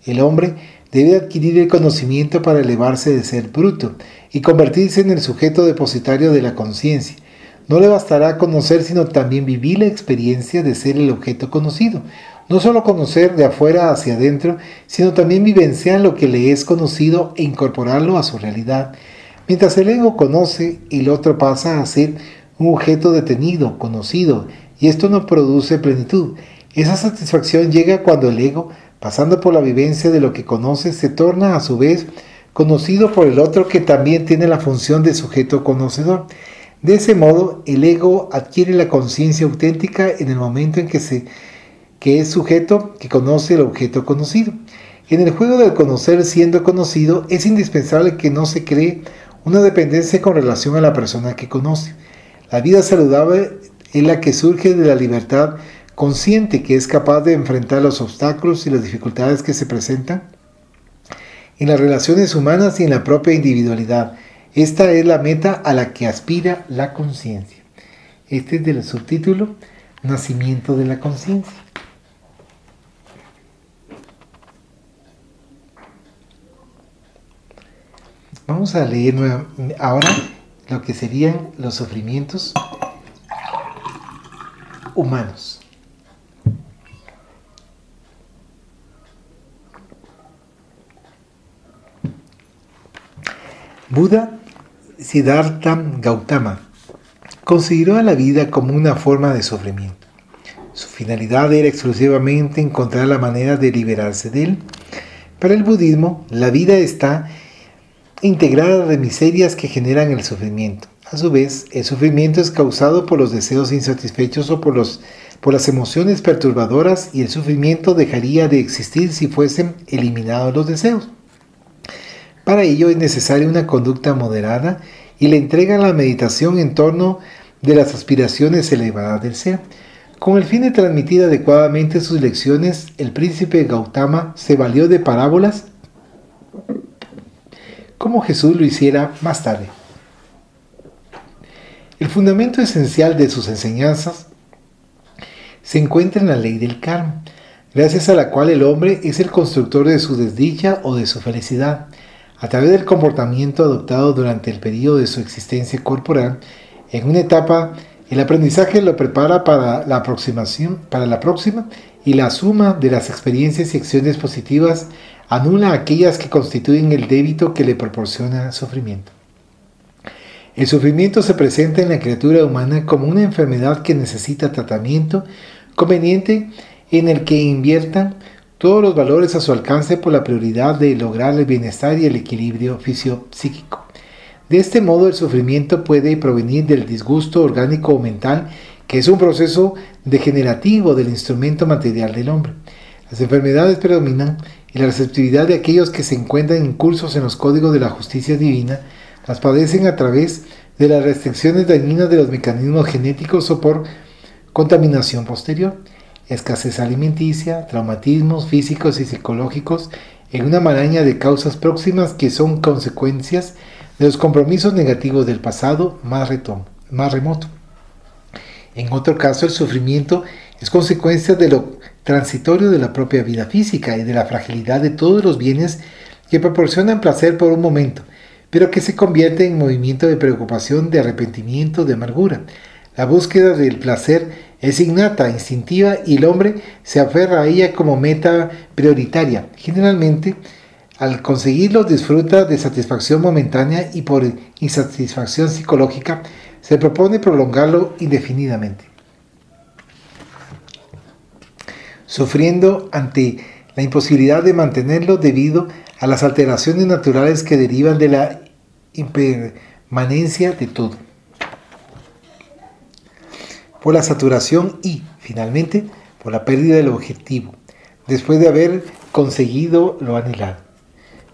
El hombre debe adquirir el conocimiento para elevarse de ser bruto y convertirse en el sujeto depositario de la conciencia. No le bastará conocer, sino también vivir la experiencia de ser el objeto conocido. No solo conocer de afuera hacia adentro, sino también vivenciar lo que le es conocido e incorporarlo a su realidad. Mientras el ego conoce, el otro pasa a ser un objeto detenido, conocido, y esto no produce plenitud. Esa satisfacción llega cuando el ego, pasando por la vivencia de lo que conoce, se torna a su vez conocido por el otro, que también tiene la función de sujeto conocedor. De ese modo, el ego adquiere la conciencia auténtica en el momento en que es sujeto que conoce el objeto conocido. En el juego del conocer siendo conocido, es indispensable que no se cree una dependencia con relación a la persona que conoce. La vida saludable es la que surge de la libertad consciente, que es capaz de enfrentar los obstáculos y las dificultades que se presentan en las relaciones humanas y en la propia individualidad. Esta es la meta a la que aspira la conciencia. Este es del subtítulo Nacimiento de la conciencia. Vamos a leer ahora lo que serían los sufrimientos humanos. Buda Siddhartha Gautama consideró a la vida como una forma de sufrimiento. Su finalidad era exclusivamente encontrar la manera de liberarse de él. Para el budismo, la vida está integrada de miserias que generan el sufrimiento. A su vez, el sufrimiento es causado por los deseos insatisfechos o por las emociones perturbadoras, y el sufrimiento dejaría de existir si fuesen eliminados los deseos. Para ello es necesaria una conducta moderada y la entrega a la meditación en torno de las aspiraciones elevadas del ser. Con el fin de transmitir adecuadamente sus lecciones, el príncipe Gautama se valió de parábolas como Jesús lo hiciera más tarde. El fundamento esencial de sus enseñanzas se encuentra en la ley del karma, gracias a la cual el hombre es el constructor de su desdicha o de su felicidad. A través del comportamiento adoptado durante el periodo de su existencia corporal, en una etapa, el aprendizaje lo prepara para la próxima, y la suma de las experiencias y acciones positivas anula aquellas que constituyen el débito que le proporciona sufrimiento. El sufrimiento se presenta en la criatura humana como una enfermedad que necesita tratamiento conveniente, en el que inviertan todos los valores a su alcance por la prioridad de lograr el bienestar y el equilibrio físico-psíquico. De este modo, el sufrimiento puede provenir del disgusto orgánico o mental, que es un proceso degenerativo del instrumento material del hombre. Las enfermedades predominan, y la receptividad de aquellos que se encuentran incursos en los códigos de la justicia divina las padecen a través de las restricciones dañinas de los mecanismos genéticos o por contaminación posterior, escasez alimenticia, traumatismos físicos y psicológicos, en una maraña de causas próximas que son consecuencias de los compromisos negativos del pasado más remoto. En otro caso, el sufrimiento es consecuencia de lo transitorio de la propia vida física y de la fragilidad de todos los bienes que proporcionan placer por un momento, pero que se convierte en movimiento de preocupación, de arrepentimiento, de amargura. La búsqueda del placer es innata, instintiva, y el hombre se aferra a ella como meta prioritaria. Generalmente, al conseguirlo, disfruta de satisfacción momentánea y por insatisfacción psicológica se propone prolongarlo indefinidamente, sufriendo ante la imposibilidad de mantenerlo debido a las alteraciones naturales que derivan de la impermanencia de todo, por la saturación y, finalmente, por la pérdida del objetivo, después de haber conseguido lo anhelado.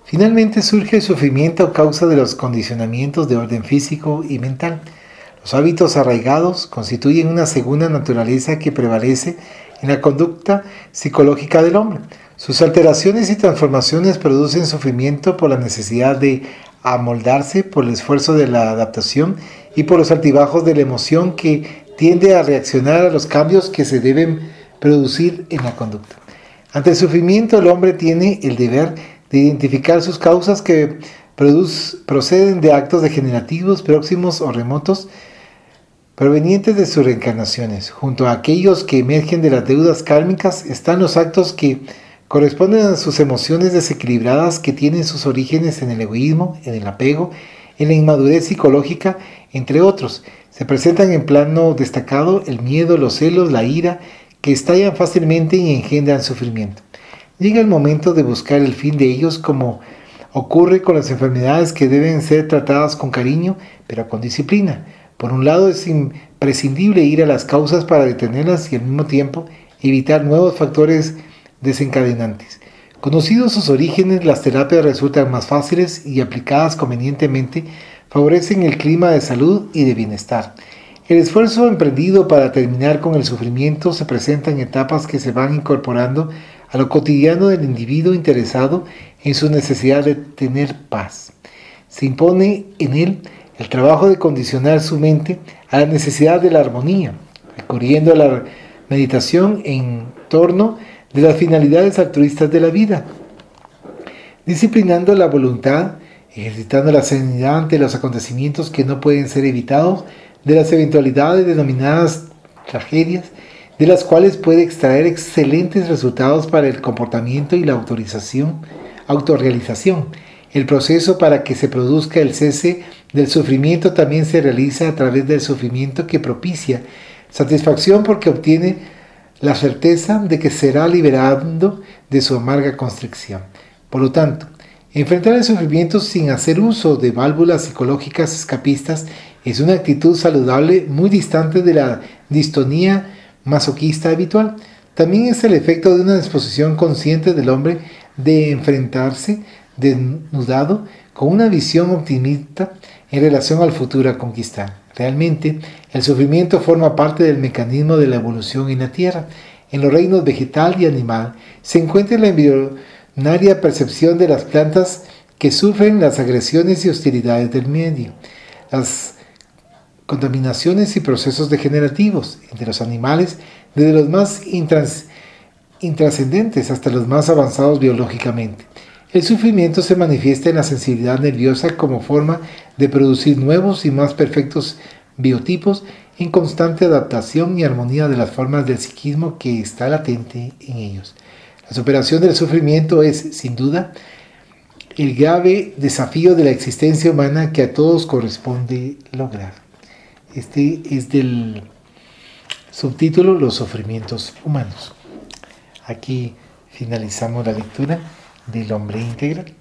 Finalmente surge el sufrimiento a causa de los condicionamientos de orden físico y mental. Los hábitos arraigados constituyen una segunda naturaleza que prevalece en la conducta psicológica del hombre. Sus alteraciones y transformaciones producen sufrimiento por la necesidad de amoldarse, por el esfuerzo de la adaptación y por los altibajos de la emoción que tiende a reaccionar a los cambios que se deben producir en la conducta. Ante el sufrimiento, el hombre tiene el deber de identificar sus causas, que proceden de actos degenerativos próximos o remotos provenientes de sus reencarnaciones. Junto a aquellos que emergen de las deudas kármicas están los actos que corresponden a sus emociones desequilibradas, que tienen sus orígenes en el egoísmo, en el apego, en la inmadurez psicológica, entre otros. Se presentan en plano destacado el miedo, los celos, la ira, que estallan fácilmente y engendran sufrimiento. Llega el momento de buscar el fin de ellos, como ocurre con las enfermedades, que deben ser tratadas con cariño, pero con disciplina. Por un lado, es imprescindible ir a las causas para detenerlas y al mismo tiempo evitar nuevos factores desencadenantes. Conocidos sus orígenes, las terapias resultan más fáciles y aplicadas convenientemente favorecen el clima de salud y de bienestar. El esfuerzo emprendido para terminar con el sufrimiento se presenta en etapas que se van incorporando a lo cotidiano del individuo interesado en su necesidad de tener paz. Se impone en él el trabajo de condicionar su mente a la necesidad de la armonía, recurriendo a la meditación en torno de las finalidades altruistas de la vida, disciplinando la voluntad, ejercitando la serenidad ante los acontecimientos que no pueden ser evitados, de las eventualidades denominadas tragedias, de las cuales puede extraer excelentes resultados para el comportamiento y la autorrealización. El proceso para que se produzca el cese del sufrimiento también se realiza a través del sufrimiento que propicia satisfacción porque obtiene la certeza de que será liberado de su amarga constricción. Por lo tanto, enfrentar el sufrimiento sin hacer uso de válvulas psicológicas escapistas es una actitud saludable muy distante de la distonía masoquista habitual. También es el efecto de una disposición consciente del hombre de enfrentarse desnudado con una visión optimista en relación al futuro a conquistar. Realmente, el sufrimiento forma parte del mecanismo de la evolución en la Tierra. En los reinos vegetal y animal se encuentra la embrionaria percepción de las plantas que sufren las agresiones y hostilidades del medio, las contaminaciones y procesos degenerativos entre los animales, desde los más intrascendentes hasta los más avanzados biológicamente. El sufrimiento se manifiesta en la sensibilidad nerviosa como forma de producir nuevos y más perfectos biotipos en constante adaptación y armonía de las formas del psiquismo que está latente en ellos. La superación del sufrimiento es, sin duda, el grave desafío de la existencia humana que a todos corresponde lograr. Este es del subtítulo Los sufrimientos humanos. Aquí finalizamos la lectura del hombre integral.